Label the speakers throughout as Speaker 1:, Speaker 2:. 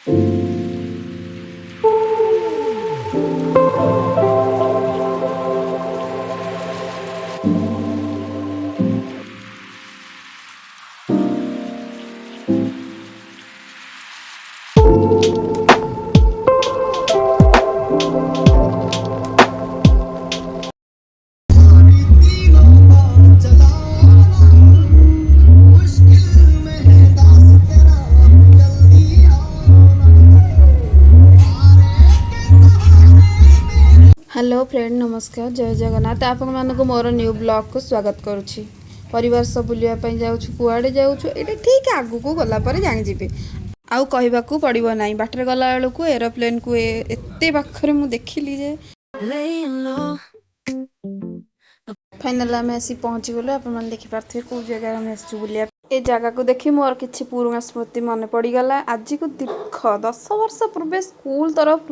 Speaker 1: Hello friend, नमस्कार, जय जगन्नाथ। आपण मानक मोर न्यू ब्लॉग को स्वागत करुच्ची। परिवार सब बुलायापी जाऊँ, कुआड़े जाऊँ, ये ठीक आगू को गलापर जाणीजे। आउ कहवाकू पड़ो ना, बाटर गला बेलू एरोप्लेन को एत पाखे मुझे देखिली जे फाइनाल आम आसी पहुँची गलु। आपने देखिपे कौ जगह आम आसु बुलिया। ए जगह को देखी मोर किसी पुराना स्मृति मन पड़गला। आज को दीर्घ 10 वर्ष पूर्व स्कूल तरफ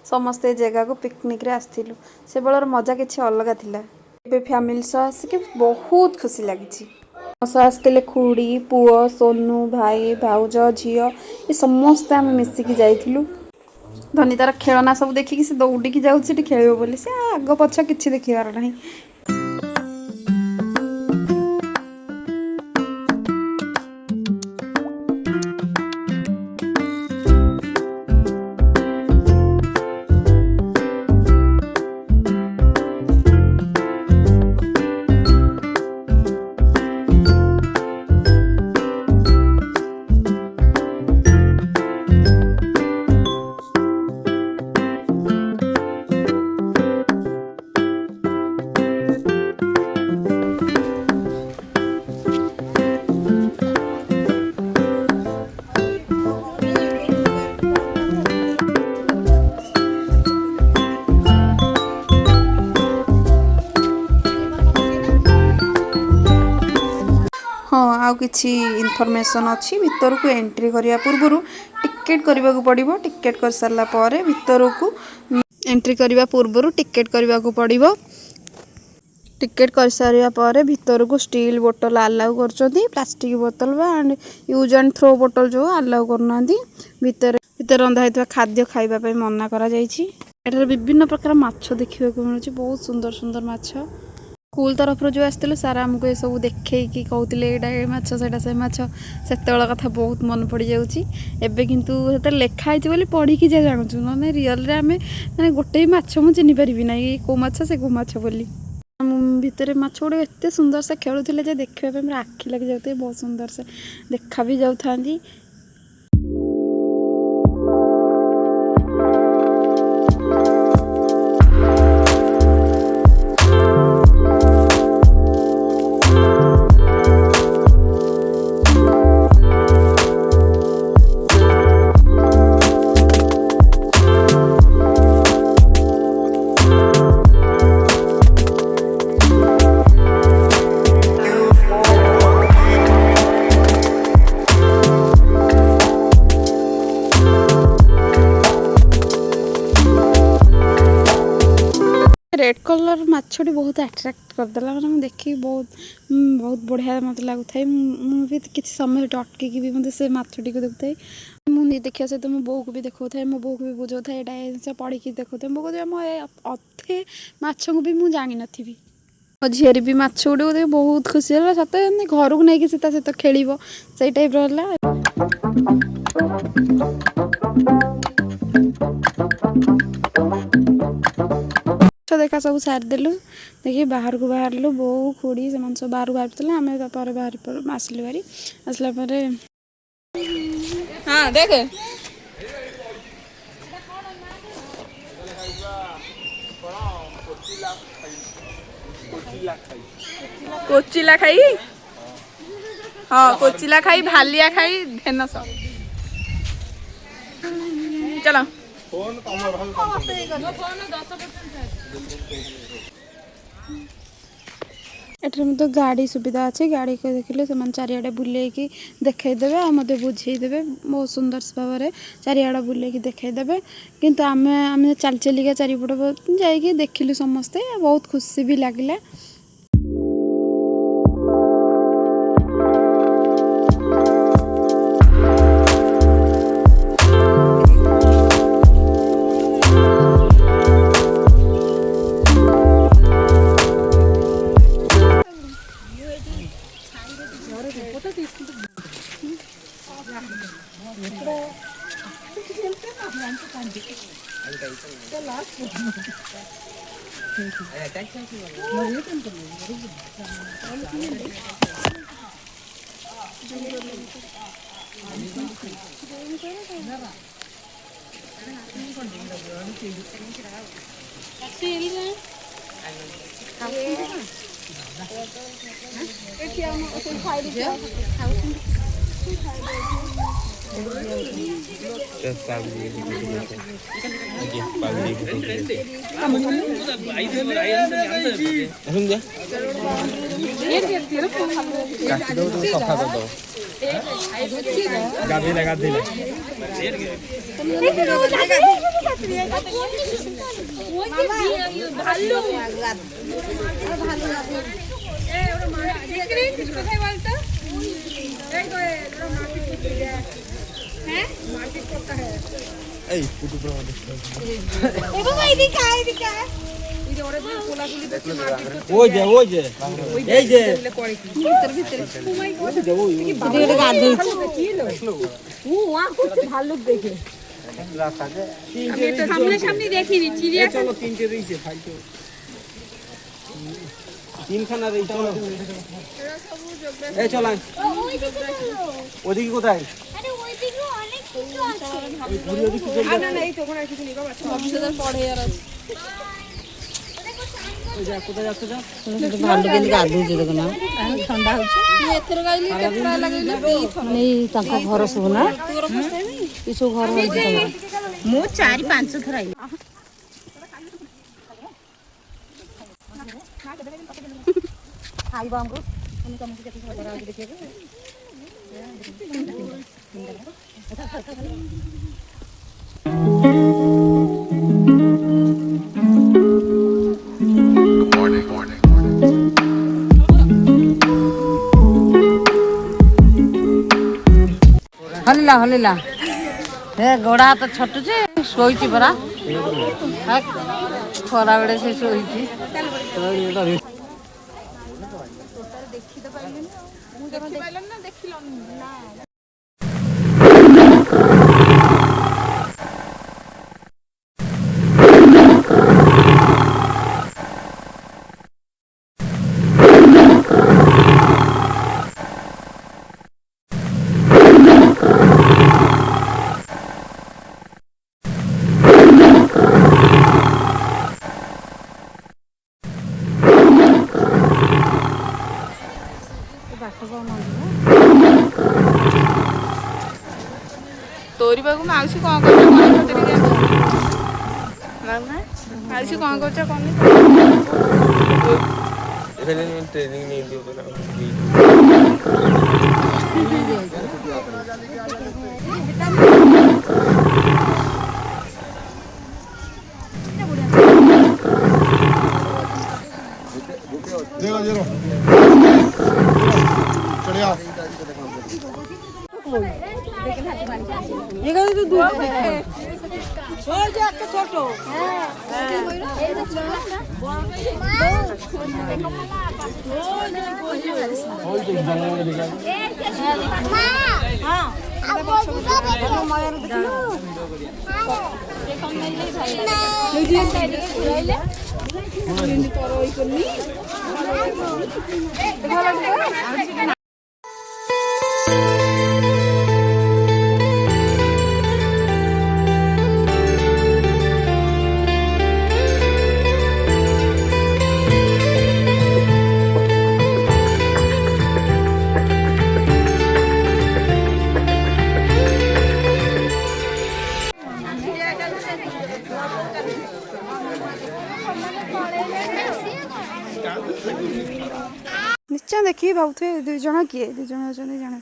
Speaker 1: समस्ते जगह को पिकनिक रे आसथिलु। से बेलर मजा किसी अलग थिला। एबे फैमिली सह आसिक बहुत खुशी लगी। आसते खुड़ी पुओ सोनू भाई भाउज झील ये समस्ते आम मिसिकी जाइलु। धनी तार खेलना सब देखिकी से दौड़िकी जाऊँगी खेल बोली से आग पछ कि देखिबार ना। हाँ, आउ किछि इनफॉरमेशन अच्छी भितर को एंट्री करने पूर्व टिकेट करने को पड़ो। टिकेट कर सारा पर भितर को एंट्री करने पूर्व टिकेट करने को पड़ो। टिकेट कर सारा पर भितर को स्टील बोतल अलाउ कर, प्लास्टिक बोतल एंड यूज एंड थ्रो बोतल जो अलाउ करना। भितर रंधा होता खाद्य खाइबा मना करा जायछि। एठार विभिन्न प्रकार माछ देखा मिलूँ, बहुत सुंदर सुंदर माछ। स्कूल तरफ जो आसलु सार आमको ये सब देखी कहते यहाँ से सेतल कथा बहुत मन पड़ जाऊँगी। एबे किंतु से लेखाई बोली पढ़ी जा जानूँ ना रियल रे आम मैंने गोटे माछ मुझे चिन्ह पारि ना कौ माछ से कौ माछ बोली। भितर माछ गुड़े एत सुंदर से खेलुले देखा मेरे आखि लगी जाते, बहुत सुंदर से देखा भी जाता। रेड कलर माछटी बहुत अट्राक्ट करदेला। मैंने देखी बहुत बहुत बढ़िया मत लगुए। मुझे किसी समय अटकिकी भी मतलब से माछटी को देखुए। मुझे देखा सहित मो बो को भी देखा था, मो बो को भी बुझाऊ था यहाँ पढ़ी देखा मो कह अधे माछ को भी मुझे जानी नी। मो झील भी माछ गुड़े बहुत खुशी है सत घर को लेकिन सहित खेल से टाइप रहा। देखा सब सारिदेलु देखिए बाहर को बाहर बो खुड़ी से सब बाहर बाहर आम बाहर आसलु भारी आसला। हाँ देख कोचिला खाई, हाँ कोचिला खाई भालिया खाई धेनस। चलो एठार मत गाड़ी सुविधा अच्छे। गाड़ी को देखिले से चारिआडे बुलेकी देखईदेवे आ मते बुझेईदेवे बहुत सुंदर भाव में चारिआडे बुलेकी देखईदेवे। किंतु आमे चल चलिका चारिपट जाइए देखिलु समस्ते बहुत खुशी भी लगिला।
Speaker 2: ভাল্লুক দেখে সামনে সামনে দেখিনি চিড়িয়াখানা তিনটে রয়েছে ফাইটো তিনখানা রয়েছে এই চল ওদিকে কোথায় আরে ওইদিকে অনেক কিছু আছে না না এই তো ওখানে কিছু নেই বাবা 26000 পড়ে আর আছে কোথায় যাচ্ছে যা ভালো কিন্তু গাধুছে দেখো না ঠান্ডা হচ্ছে এথর গাইলি কেতরা লাগাইলি নেই তাଙ୍କ ଘର ସବୁ ନା কিছু ঘর হইছে ମୁଁ 4-5 ଥର ଆଇଲି ଖାଇବା ଆମକୁ ଆମେ ତମକୁ କେତେ ଥର କରା ଦେଖିବାକୁ ହଲିଲା ହେ ଗୋଡା ହାତ ଛଟୁଛି ଶୋଇଛି ପରା ଖରା ବେଳେ ସେ ଶୋଇଛି ତୋରିବାକୁ ମାଉସୀ କ'ଣ କରୁଛ ମାଉସୀ କ'ଣ କରୁଛ କ'ଣ
Speaker 3: ट्रेनिंग नहीं दी
Speaker 4: देखो चढ़िया
Speaker 2: ये तो दूर छोड़ जा के छोटो
Speaker 1: निश्चय देखिए भावुथे दुई जण किए दुई जण अछन जण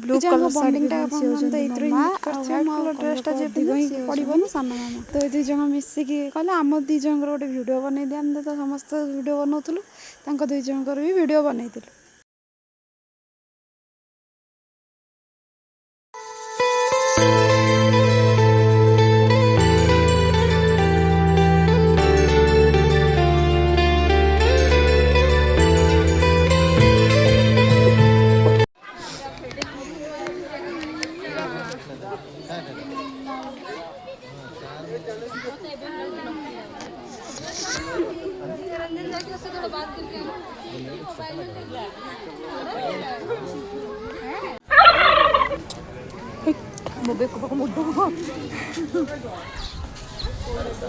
Speaker 1: ब्लू कलर बॉन्डिंग टा अपन त इतरो यूज करछ मोर ड्रेस टा जे पड़िबो न साना मामा तो दुई जण मिसी की कहले हम दुई जण रो गोटे वीडियो बनै दियन त समस्त वीडियो बनौतलु तांको दुई जण कर भी वीडियो बनैतिलु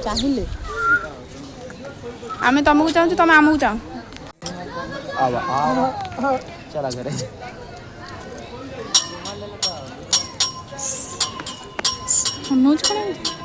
Speaker 2: चाहिए
Speaker 1: आमे तुमको चाहूँ तुम आमको चाहूँ
Speaker 3: चला करे
Speaker 1: नोच करें